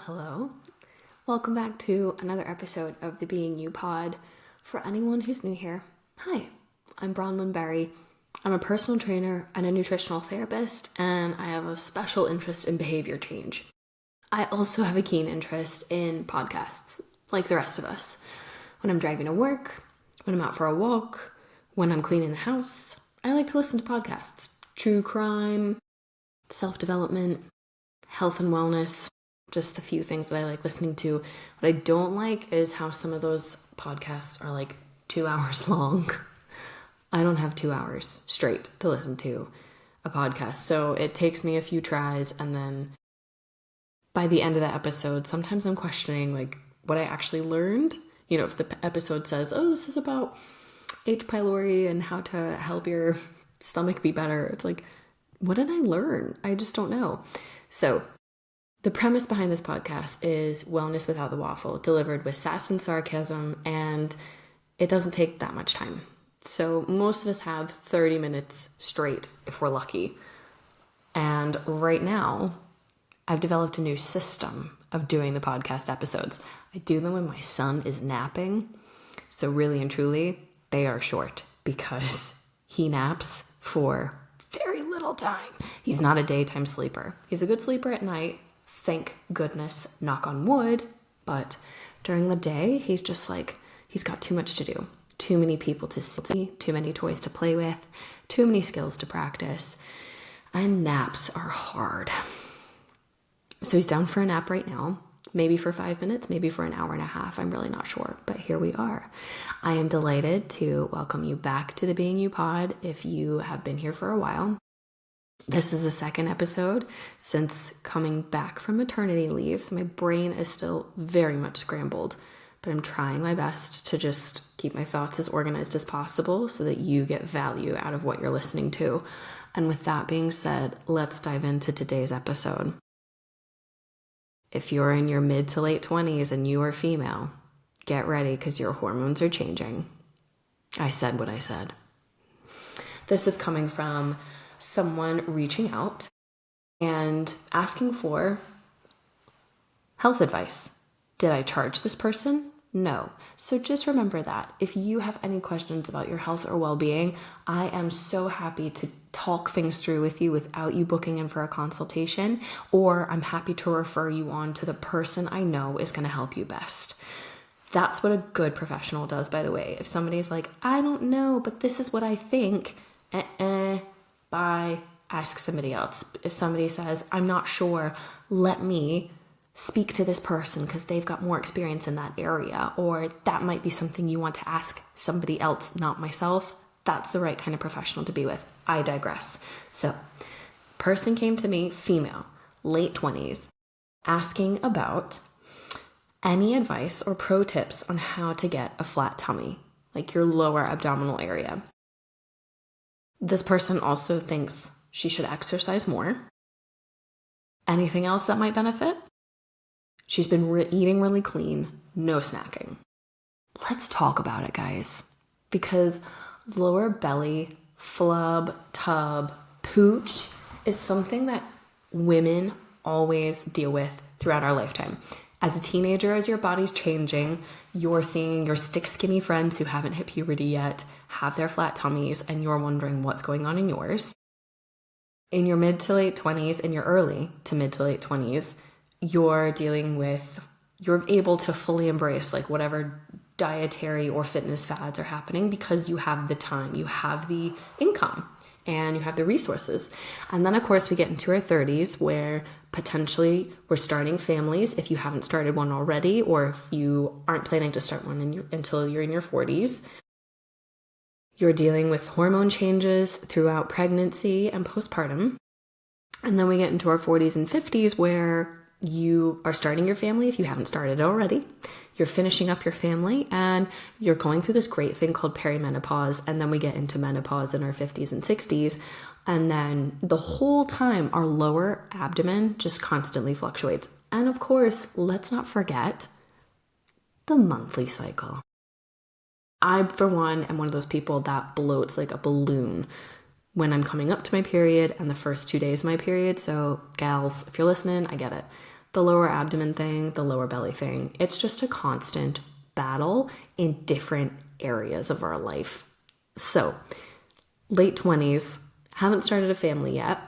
Hello. Welcome back to another episode of the Being You Pod. For anyone who's new here, hi, I'm Bronwyn Berry. I'm a personal trainer and a nutritional therapist, and I have a special interest in behavior change. I also have a keen interest in podcasts, like the rest of us. When I'm driving to work, when I'm out for a walk, when I'm cleaning the house, I like to listen to podcasts. True crime, self-development, health and wellness, just the few things that I like listening to. What I don't like is how some of those podcasts are like 2 hours long. I don't have 2 hours straight to listen to a podcast. So it takes me a few tries, and then by the end of the episode, sometimes I'm questioning like what I actually learned. You know, if the episode says, oh, this is about H. pylori and how to help your stomach be better. It's like, what did I learn? I just don't know. So the premise behind this podcast is wellness without the waffle, delivered with sass and sarcasm, and it doesn't take that much time. So most of us have 30 minutes straight if we're lucky. And right now, I've developed a new system of doing the podcast episodes. I do them when my son is napping. So really and truly, they are short because he naps for very little time. He's not a daytime sleeper. He's a good sleeper at night. Thank goodness, knock on wood. But during the day, he's just like, he's got too much to do. Too many people to see, too many toys to play with, too many skills to practice. And naps are hard. So he's down for a nap right now. Maybe for 5 minutes, maybe for an hour and a half. I'm really not sure, but here we are. I am delighted to welcome you back to the Being You Pod if you have been here for a while. This is the second episode since coming back from maternity leave, so my brain is still very much scrambled, but I'm trying my best to just keep my thoughts as organized as possible so that you get value out of what you're listening to. And with that being said, let's dive into today's episode. If you're in your mid to late 20s and you are female, get ready because your hormones are changing. I said what I said. This is coming from someone reaching out and asking for health advice. Did I charge this person? No. So just remember that. If you have any questions about your health or well-being, I am so happy to talk things through with you without you booking in for a consultation, or I'm happy to refer you on to the person I know is going to help you best. That's what a good professional does, by the way. If somebody's like, I don't know, but this is what I think, bye, ask somebody else. If somebody says, I'm not sure, let me speak to this person because they've got more experience in that area, or that might be something you want to ask somebody else, not myself. That's the right kind of professional to be with. I digress. So, person came to me, female, late 20s, asking about any advice or pro tips on how to get a flat tummy, like your lower abdominal area. This person also thinks she should exercise more. Anything else that might benefit? She's been eating really clean, no snacking. Let's talk about it, guys, because lower belly, flub, tub, pooch is something that women always deal with throughout our lifetime. As a teenager, as your body's changing, you're seeing your stick skinny friends who haven't hit puberty yet have their flat tummies, and you're wondering what's going on in yours. In your mid to late 20s, in your early to mid to late 20s, you're able to fully embrace like whatever dietary or fitness fads are happening because you have the time, you have the income, and you have the resources. And then of course we get into our 30s where potentially we're starting families if you haven't started one already, or if you aren't planning to start one until you're in your 40s. You're dealing with hormone changes throughout pregnancy and postpartum. And then we get into our 40s and 50s where you are starting your family if you haven't started already. You're finishing up your family and you're going through this great thing called perimenopause. And then we get into menopause in our 50s and 60s. And then the whole time our lower abdomen just constantly fluctuates. And of course, let's not forget the monthly cycle. I, for one, am one of those people that bloats like a balloon when I'm coming up to my period and the first 2 days of my period. So gals, if you're listening, I get it. the lower abdomen thing, the lower belly thing. It's just a constant battle in different areas of our life. So, late 20s, haven't started a family yet,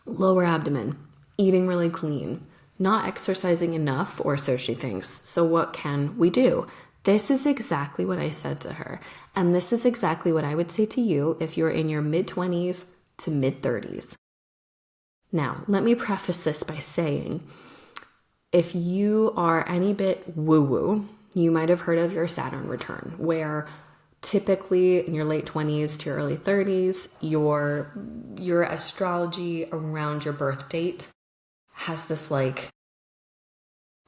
lower abdomen, eating really clean, not exercising enough, or so she thinks. So what can we do? This is exactly what I said to her. And this is exactly what I would say to you if you're in your mid-20s to mid-30s. Now, let me preface this by saying, if you are any bit woo-woo, you might have heard of your Saturn return, where typically in your late 20s to your early 30s, your astrology around your birth date has this like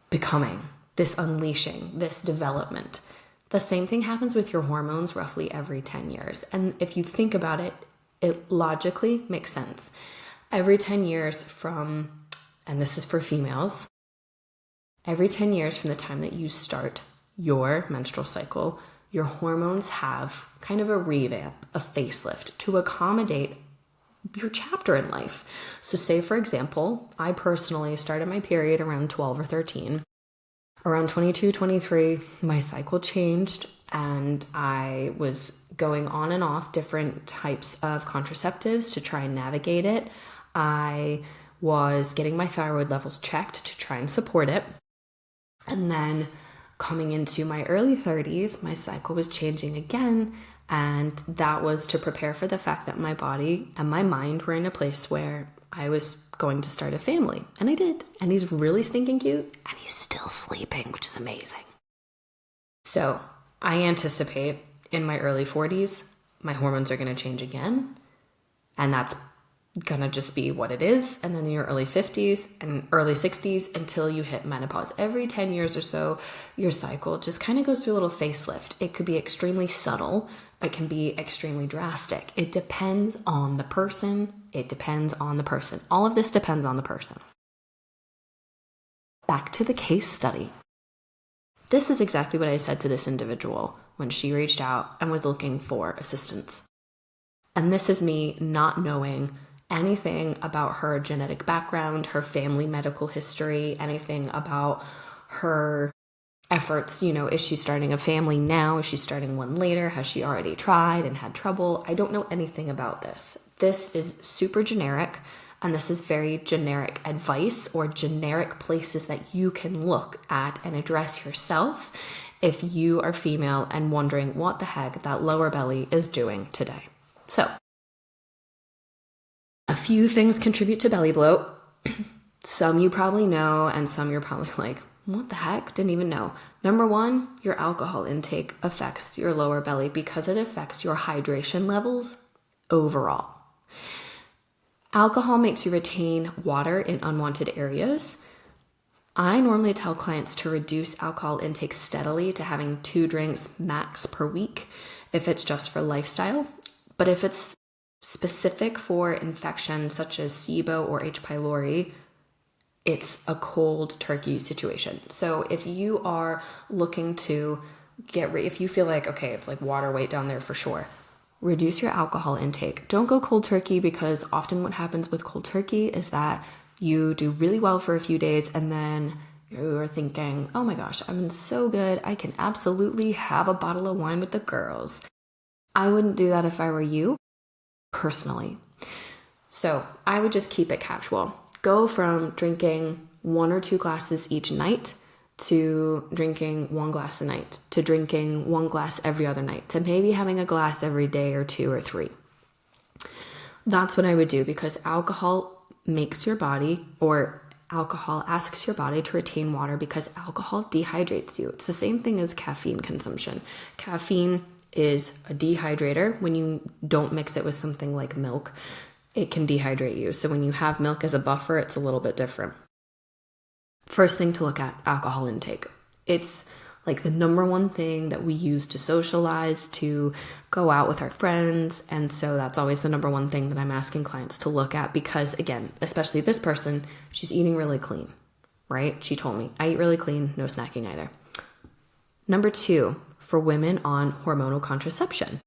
becoming, this unleashing, this development. The same thing happens with your hormones roughly every 10 years. And if you think about it, it logically makes sense. Every 10 years from, and this is for females, every 10 years from the time that you start your menstrual cycle, your hormones have kind of a revamp, a facelift to accommodate your chapter in life. So say, for example, I personally started my period around 12 or 13. Around 22, 23, my cycle changed and I was going on and off different types of contraceptives to try and navigate it. I was getting my thyroid levels checked to try and support it. And then coming into my early 30s, my cycle was changing again. And that was to prepare for the fact that my body and my mind were in a place where I was going to start a family. And I did. And he's really stinking cute. And he's still sleeping, which is amazing. So I anticipate in my early 40s, my hormones are going to change again. And that's going to just be what it is. And then in your early 50s and early 60s until you hit menopause. Every 10 years or so, your cycle just kind of goes through a little facelift. It could be extremely subtle. It can be extremely drastic. It depends on the person. It depends on the person. All of this depends on the person. Back to the case study. This is exactly what I said to this individual when she reached out and was looking for assistance. And this is me not knowing anything about her genetic background, her family medical history, anything about her efforts. You know, is she starting a family now? Is she starting one later? Has she already tried and had trouble? I don't know anything about this. This is super generic, and this is very generic advice or generic places that you can look at and address yourself if you are female and wondering what the heck that lower belly is doing today. So, a few things contribute to belly bloat. Some you probably know, and some you're probably like, what the heck? Didn't even know. Number one, your alcohol intake affects your lower belly because it affects your hydration levels overall. Alcohol makes you retain water in unwanted areas. I normally tell clients to reduce alcohol intake steadily to having 2 drinks max per week if it's just for lifestyle. But if it's specific for infections such as SIBO or H. pylori, it's a cold turkey situation. So if you are looking to if you feel like, okay, it's like water weight down there for sure, reduce your alcohol intake. Don't go cold turkey, because often what happens with cold turkey is that you do really well for a few days and then you're thinking, oh my gosh, I've been so good. I can absolutely have a bottle of wine with the girls. I wouldn't do that if I were you, personally. So I would just keep it casual. Go from drinking 1 or 2 glasses each night to drinking 1 glass a night, to drinking 1 glass every other night, to maybe having a glass every day or 2 or 3. That's what I would do, because alcohol makes your body, or alcohol asks your body to retain water, because alcohol dehydrates you. It's the same thing as caffeine consumption. Caffeine is a dehydrator. When you don't mix it with something like milk, it can dehydrate you. So when you have milk as a buffer, it's a little bit different. First thing to look at, alcohol intake. It's like the number one thing that we use to socialize, to go out with our friends. And so that's always the number one thing that I'm asking clients to look at, because again, especially this person, she's eating really clean, right? She told me, I eat really clean, no snacking either. Number 2, for women on hormonal contraception.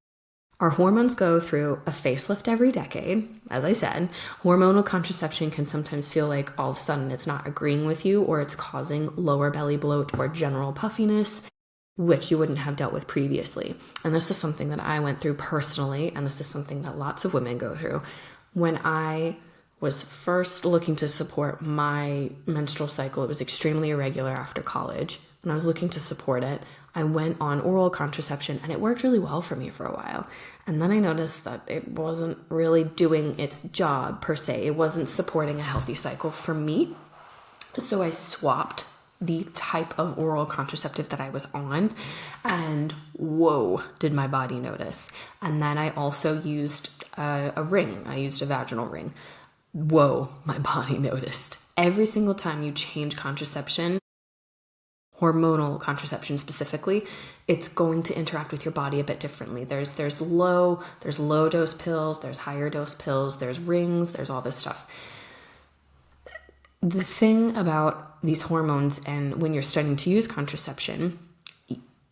Our hormones go through a facelift every decade. As I said, hormonal contraception can sometimes feel like all of a sudden it's not agreeing with you, or it's causing lower belly bloat or general puffiness, which you wouldn't have dealt with previously. And this is something that I went through personally, and this is something that lots of women go through. When I was first looking to support my menstrual cycle, it was extremely irregular after college. When I was looking to support it, I went on oral contraception, and it worked really well for me for a while. And then I noticed that it wasn't really doing its job per se. It wasn't supporting a healthy cycle for me. So I swapped the type of oral contraceptive that I was on, and whoa, did my body notice. And then I also used a ring. I used a vaginal ring. Whoa, my body noticed. Every single time you change contraception, hormonal contraception specifically, it's going to interact with your body a bit differently. There's low dose pills, there's higher dose pills, there's rings, there's all this stuff. The thing about these hormones, and when you're starting to use contraception,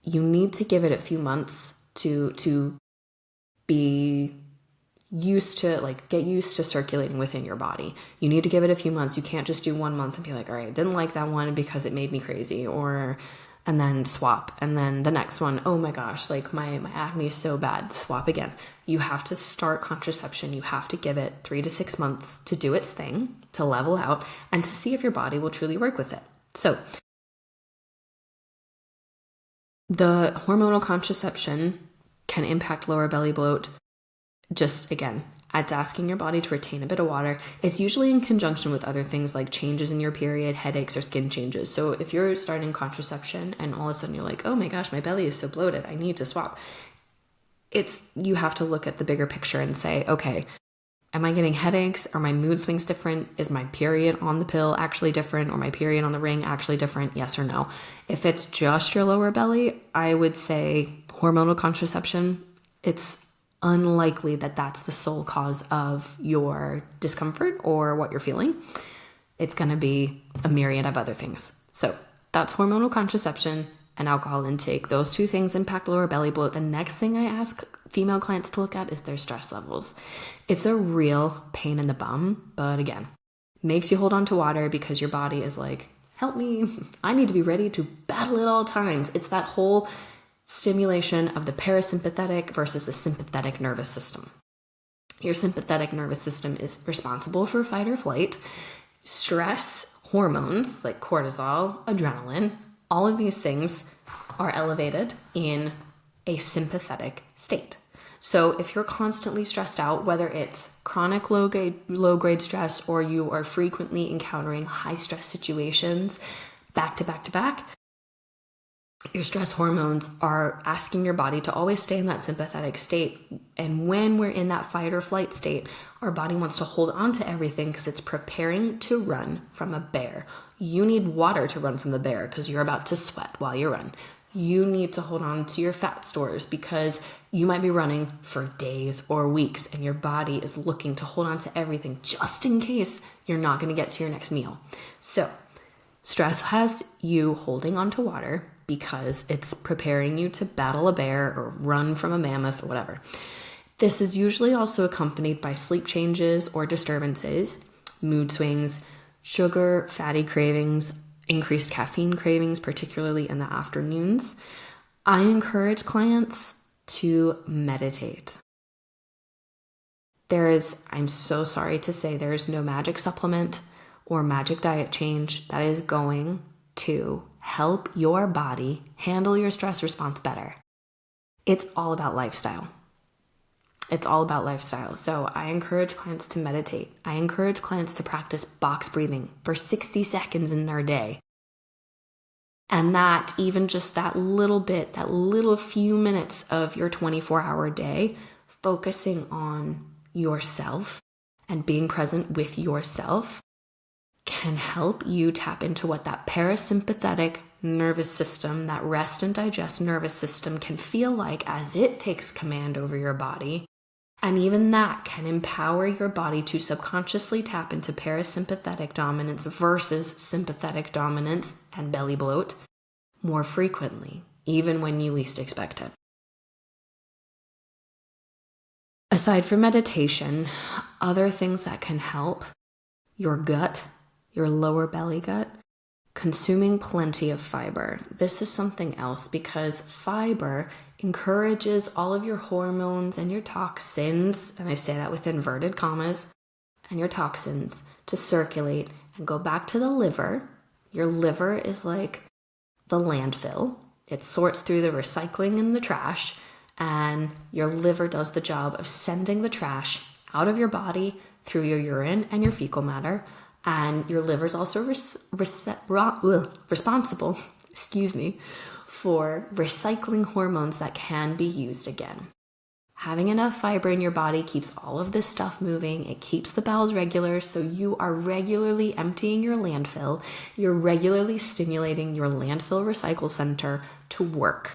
you need to give it a few months to be used to, like, get used to circulating within your body. You need to give it a few months. You can't just do 1 month and be like, all right, I didn't like that one because it made me crazy, and then swap. And then the next one, oh my gosh, like my acne is so bad, swap again. You have to start contraception. You have to give it 3 to 6 months to do its thing, to level out, and to see if your body will truly work with it. So the hormonal contraception can impact lower belly bloat. Just again, it's asking your body to retain a bit of water. It's usually in conjunction with other things like changes in your period, headaches, or skin changes. So if you're starting contraception and all of a sudden you're like, oh my gosh, my belly is so bloated, I need to swap. You have to look at the bigger picture and say, okay, am I getting headaches? Are my mood swings different? Is my period on the pill actually different? Or my period on the ring actually different? Yes or no? If it's just your lower belly, I would say hormonal contraception, it's unlikely that that's the sole cause of your discomfort or what you're feeling. It's going to be a myriad of other things. So that's hormonal contraception and alcohol intake. Those two things impact lower belly bloat. The next thing I ask female clients to look at is their stress levels. It's a real pain in the bum, but again, makes you hold on to water because your body is like, help me, I need to be ready to battle at all times. It's that whole stimulation of the parasympathetic versus the sympathetic nervous system. Your sympathetic nervous system is responsible for fight or flight. Stress hormones like cortisol, adrenaline, all of these things are elevated in a sympathetic state. So if you're constantly stressed out, whether it's chronic low-grade stress or you are frequently encountering high-stress situations back to back to back, your stress hormones are asking your body to always stay in that sympathetic state. And when we're in that fight or flight state, our body wants to hold on to everything because it's preparing to run from a bear. You need water to run from the bear because you're about to sweat while you run. You need to hold on to your fat stores because you might be running for days or weeks and your body is looking to hold on to everything just in case you're not going to get to your next meal. So stress has you holding on to water because it's preparing you to battle a bear or run from a mammoth or whatever. This is usually also accompanied by sleep changes or disturbances, mood swings, sugar, fatty cravings, increased caffeine cravings, particularly in the afternoons. I encourage clients to meditate. I'm so sorry to say, there is no magic supplement or magic diet change that is going to help your body handle your stress response better. It's all about lifestyle. It's all about lifestyle. So I encourage clients to meditate. I encourage clients to practice box breathing for 60 seconds in their day. And that, even just that little bit, that little few minutes of your 24-hour day, focusing on yourself and being present with yourself can help you tap into what that parasympathetic nervous system, that rest and digest nervous system can feel like as it takes command over your body. And even that can empower your body to subconsciously tap into parasympathetic dominance versus sympathetic dominance and belly bloat more frequently, even when you least expect it. Aside from meditation, other things that can help your gut, your lower belly gut, consuming plenty of fiber. This is something else because fiber encourages all of your hormones and your toxins, and I say that with inverted commas, and your toxins to circulate and go back to the liver. Your liver is like the landfill. It sorts through the recycling and the trash, and your liver does the job of sending the trash out of your body through your urine and your fecal matter. And your liver is also responsible, for recycling hormones that can be used again. Having enough fiber in your body keeps all of this stuff moving. It keeps the bowels regular, so you are regularly emptying your landfill. You're regularly stimulating your landfill recycle center to work.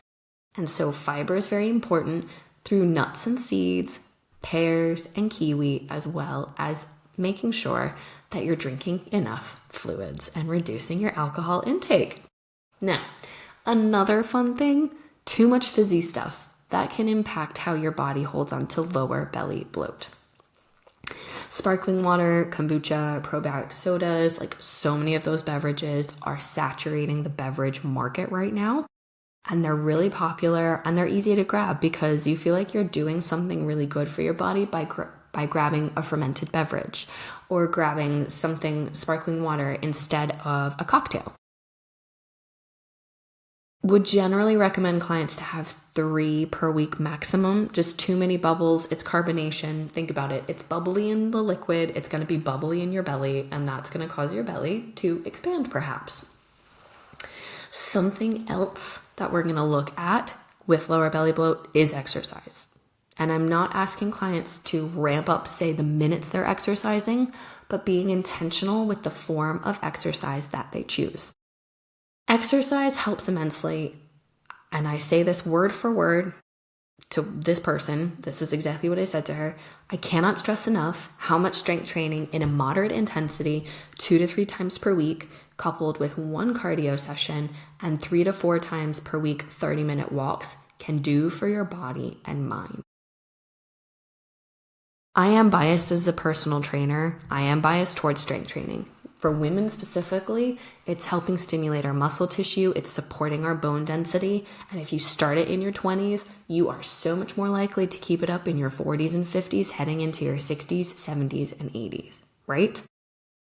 And so fiber is very important through nuts and seeds, pears and kiwi, as well as making sure that you're drinking enough fluids and reducing your alcohol intake. Now, another fun thing, too much fizzy stuff, that can impact how your body holds on to lower belly bloat. Sparkling water, kombucha, probiotic sodas, like so many of those beverages are saturating the beverage market right now. And they're really popular and they're easy to grab because you feel like you're doing something really good for your body by grabbing a fermented beverage or grabbing something sparkling water instead of a cocktail. Would generally recommend clients to have 3 per week maximum. Just too many bubbles. It's carbonation. Think about it. It's bubbly in the liquid. It's going to be bubbly in your belly, and that's going to cause your belly to expand perhaps. Something else that we're going to look at with lower belly bloat is exercise. And I'm not asking clients to ramp up, say, the minutes they're exercising, but being intentional with the form of exercise that they choose. Exercise helps immensely, and I say this word for word to this person. This is exactly what I said to her. I cannot stress enough how much strength training in a moderate intensity, 2 to 3 times per week, coupled with 1 cardio session and 3 to 4 times per week 30-minute walks can do for your body and mind. I am biased as a personal trainer. I am biased towards strength training. For women specifically, it's helping stimulate our muscle tissue. It's supporting our bone density. And if you start it in your 20s, you are so much more likely to keep it up in your 40s and 50s, heading into your 60s, 70s, and 80s, right?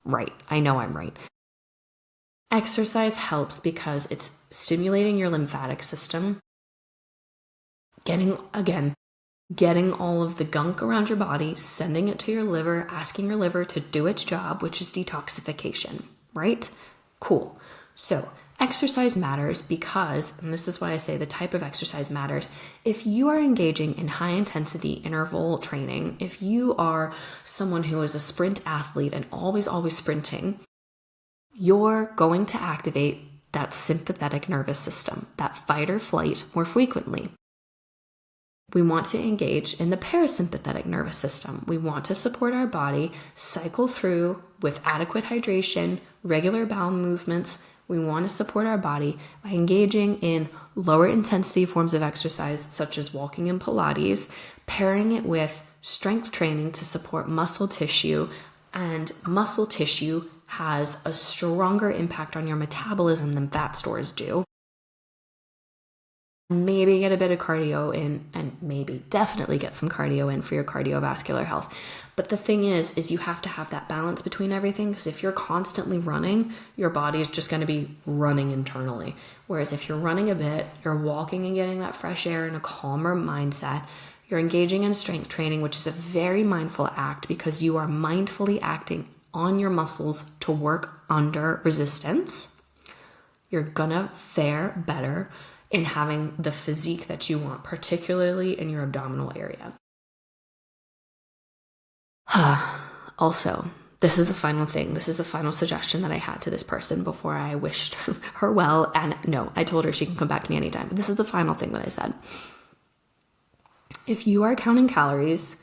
Right. I know I'm right. Exercise helps because it's stimulating your lymphatic system, getting all of the gunk around your body, sending it to your liver, asking your liver to do its job, which is detoxification, right? Cool. So exercise matters because, and this is why I say the type of exercise matters, if you are engaging in high intensity interval training, if you are someone who is a sprint athlete and always sprinting, you're going to activate that sympathetic nervous system, that fight or flight more frequently. We want to engage in the parasympathetic nervous system. We want to support our body, cycle through with adequate hydration, regular bowel movements. We want to support our body by engaging in lower intensity forms of exercise, such as walking and Pilates, pairing it with strength training to support muscle tissue. And muscle tissue has a stronger impact on your metabolism than fat stores do. Maybe get a bit of cardio in, and definitely get some cardio in for your cardiovascular health. But the thing is you have to have that balance between everything, because if you're constantly running, your body is just going to be running internally. Whereas if you're running a bit, you're walking and getting that fresh air in a calmer mindset, you're engaging in strength training, which is a very mindful act because you are mindfully acting on your muscles to work under resistance, you're gonna fare better in having the physique that you want, particularly in your abdominal area. Also, this is the final thing. This is the final suggestion that I had to this person before I wished her well. And no, I told her she can come back to me anytime. But this is the final thing that I said. If you are counting calories,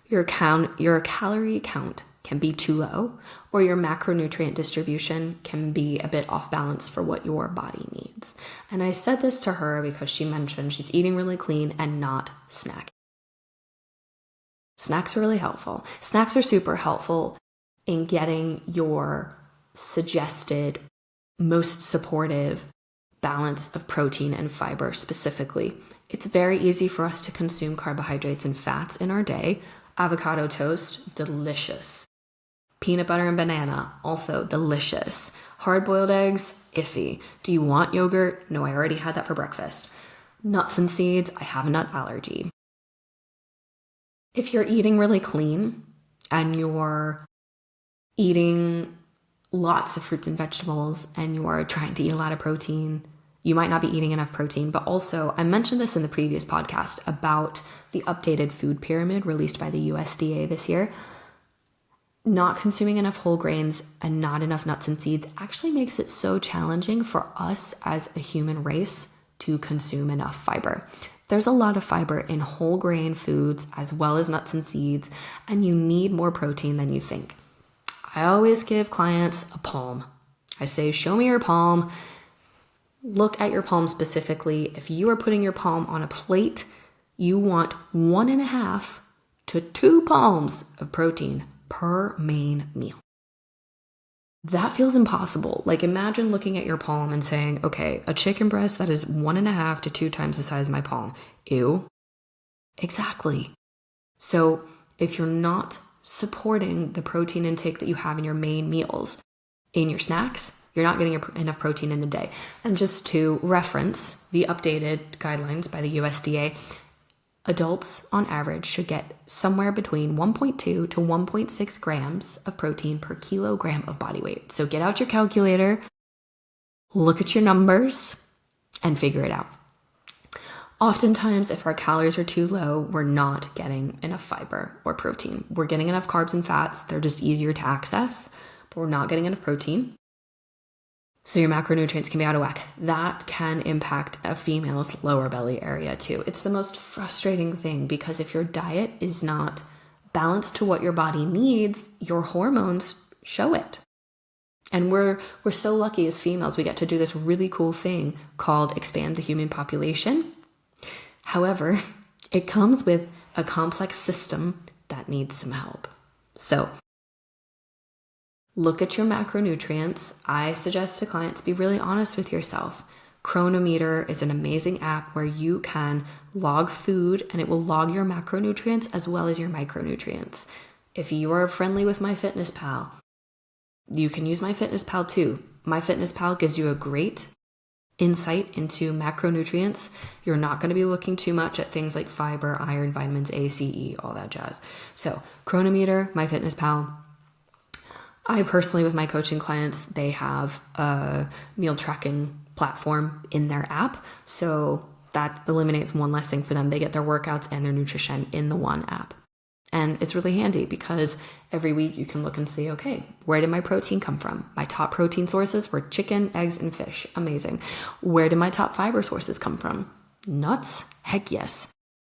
your calorie count can be too low, or your macronutrient distribution can be a bit off balance for what your body needs. And I said this to her because she mentioned she's eating really clean and not snacking. Snacks are really helpful. Snacks are super helpful in getting your suggested, most supportive balance of protein and fiber specifically. It's very easy for us to consume carbohydrates and fats in our day. Avocado toast, delicious. Peanut butter and banana, also delicious. Hard-boiled eggs, iffy. Do you want yogurt? No, I already had that for breakfast. Nuts and seeds, I have a nut allergy. If you're eating really clean and you're eating lots of fruits and vegetables and you are trying to eat a lot of protein, you might not be eating enough protein. But also, I mentioned this in the previous podcast about the updated food pyramid released by the USDA this year. Not consuming enough whole grains and not enough nuts and seeds actually makes it so challenging for us as a human race to consume enough fiber. There's a lot of fiber in whole grain foods as well as nuts and seeds, and you need more protein than you think. I always give clients a palm. I say, show me your palm. Look at your palm specifically. If you are putting your palm on a plate, you want 1.5 to 2 palms of protein per main meal. That feels impossible. Like, imagine looking at your palm and saying, okay, a chicken breast that is 1.5 to 2 times the size of my palm. Ew. Exactly. So if you're not supporting the protein intake that you have in your main meals, in your snacks, you're not getting enough protein in the day. And just to reference the updated guidelines by the USDA, adults on average should get somewhere between 1.2 to 1.6 grams of protein per kilogram of body weight. So get out your calculator, look at your numbers, and figure it out. Oftentimes, if our calories are too low, we're not getting enough fiber or protein. We're getting enough carbs and fats. They're just easier to access, but we're not getting enough protein. So your macronutrients can be out of whack. That can impact a female's lower belly area too. It's the most frustrating thing because if your diet is not balanced to what your body needs, your hormones show it. And we're so lucky as females, we get to do this really cool thing called expand the human population. However, it comes with a complex system that needs some help. So look at your macronutrients. I suggest to clients be really honest with yourself. Chronometer is an amazing app where you can log food and it will log your macronutrients as well as your micronutrients. If you are friendly with MyFitnessPal, you can use MyFitnessPal too. MyFitnessPal gives you a great insight into macronutrients. You're not going to be looking too much at things like fiber, iron, vitamins A, C, E, all that jazz. So Chronometer, MyFitnessPal. I personally, with my coaching clients, they have a meal tracking platform in their app. So that eliminates one less thing for them. They get their workouts and their nutrition in the one app. And it's really handy because every week you can look and see, okay, where did my protein come from? My top protein sources were chicken, eggs, and fish. Amazing. Where did my top fiber sources come from? Nuts? Heck yes.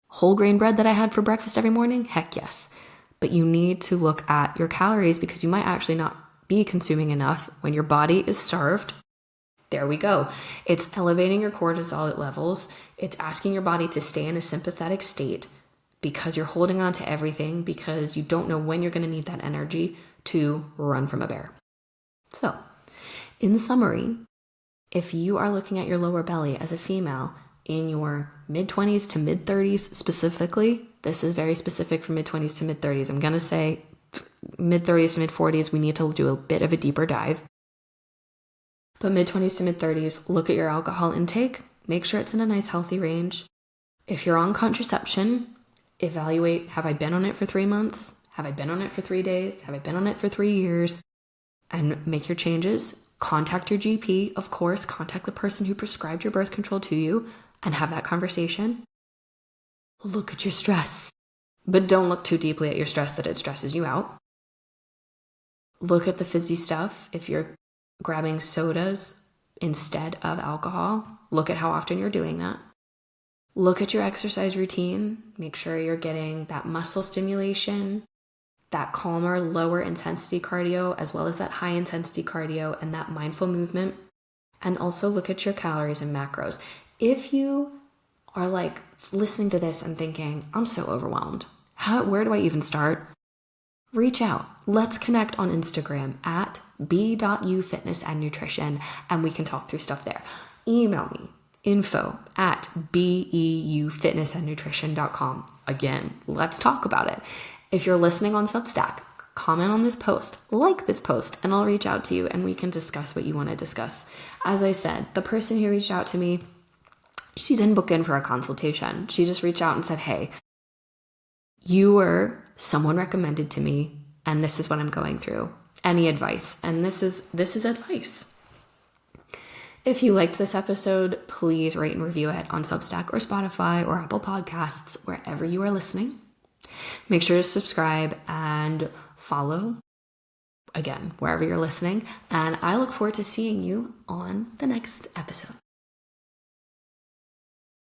Whole grain bread that I had for breakfast every morning? Heck yes. But you need to look at your calories because you might actually not be consuming enough when your body is starved. There we go. It's elevating your cortisol levels. It's asking your body to stay in a sympathetic state because you're holding on to everything because you don't know when you're going to need that energy to run from a bear. So, in summary, if you are looking at your lower belly as a female in your mid-20s to mid-30s specifically, this is very specific for mid-20s to mid-30s. I'm going to say mid-30s to mid-40s, we need to do a bit of a deeper dive. But mid-20s to mid-30s, look at your alcohol intake. Make sure it's in a nice healthy range. If you're on contraception, evaluate, have I been on it for 3 months? Have I been on it for 3 days? Have I been on it for 3 years? And make your changes. Contact your GP, of course. Contact the person who prescribed your birth control to you and have that conversation. Look at your stress, but don't look too deeply at your stress that it stresses you out. Look at the fizzy stuff. If you're grabbing sodas instead of alcohol, look at how often you're doing that. Look at your exercise routine. Make sure you're getting that muscle stimulation, that calmer, lower intensity cardio, as well as that high intensity cardio and that mindful movement. And also look at your calories and macros. If you are like listening to this and thinking, I'm so overwhelmed. Where do I even start? Reach out. Let's connect on Instagram at b.ufitnessandnutrition, and we can talk through stuff there. Email me, info@beufitnessandnutrition.com. Again, let's talk about it. If you're listening on Substack, comment on this post, like this post, and I'll reach out to you and we can discuss what you want to discuss. As I said, the person who reached out to me, she didn't book in for a consultation. She just reached out and said, hey, you were someone recommended to me, and this is what I'm going through. Any advice? And this is advice. If you liked this episode, please rate and review it on Substack or Spotify or Apple Podcasts, wherever you are listening. Make sure to subscribe and follow, again, wherever you're listening. And I look forward to seeing you on the next episode.